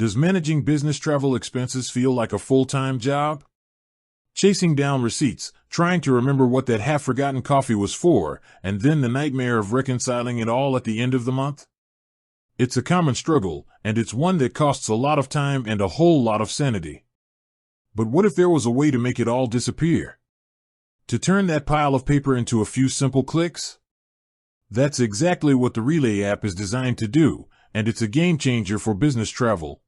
Does managing business travel expenses feel like a full-time job? Chasing down receipts, trying to remember what that half-forgotten coffee was for, and then the nightmare of reconciling it all at the end of the month? It's a common struggle, and it's one that costs a lot of time and a whole lot of sanity. But what if there was a way to make it all disappear? To turn that pile of paper into a few simple clicks? That's exactly what the Relay app is designed to do, and it's a game changer for business travel.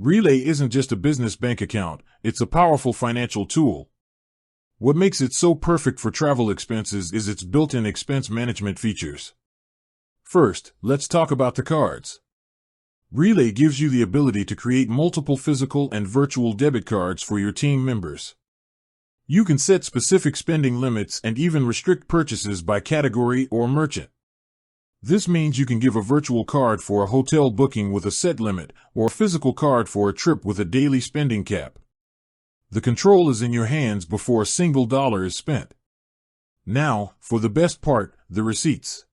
Relay isn't just a business bank account, it's a powerful financial tool. What makes it so perfect for travel expenses is its built-in expense management features. First, let's talk about the cards. Relay gives you the ability to create multiple physical and virtual debit cards for your team members. You can set specific spending limits and even restrict purchases by category or merchant. This means you can give a virtual card for a hotel booking with a set limit, or a physical card for a trip with a daily spending cap. The control is in your hands before a single dollar is spent. Now, for the best part, the receipts.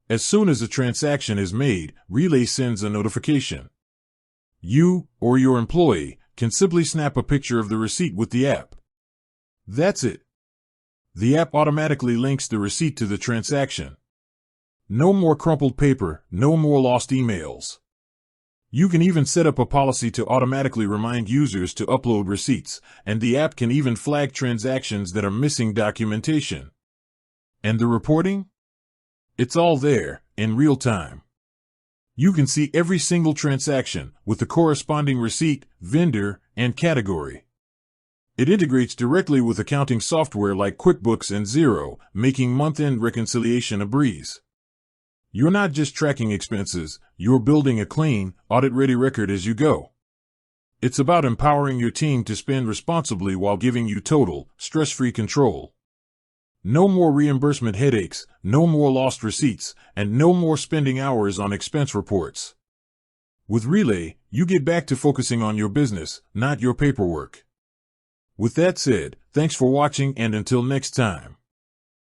As soon as a transaction is made, Relay sends a notification. You, or your employee, can simply snap a picture of the receipt with the app. That's it. The app automatically links the receipt to the transaction. No more crumpled paper, no more lost emails. You can even set up a policy to automatically remind users to upload receipts, and the app can even flag transactions that are missing documentation. And the reporting? It's all there, in real time. You can see every single transaction, with the corresponding receipt, vendor, and category. It integrates directly with accounting software like QuickBooks and Xero, making month-end reconciliation a breeze. You're not just tracking expenses, you're building a clean, audit-ready record as you go. It's about empowering your team to spend responsibly while giving you total, stress-free control. No more reimbursement headaches, no more lost receipts, and no more spending hours on expense reports. With Relay, you get back to focusing on your business, not your paperwork. With that said, thanks for watching, and until next time.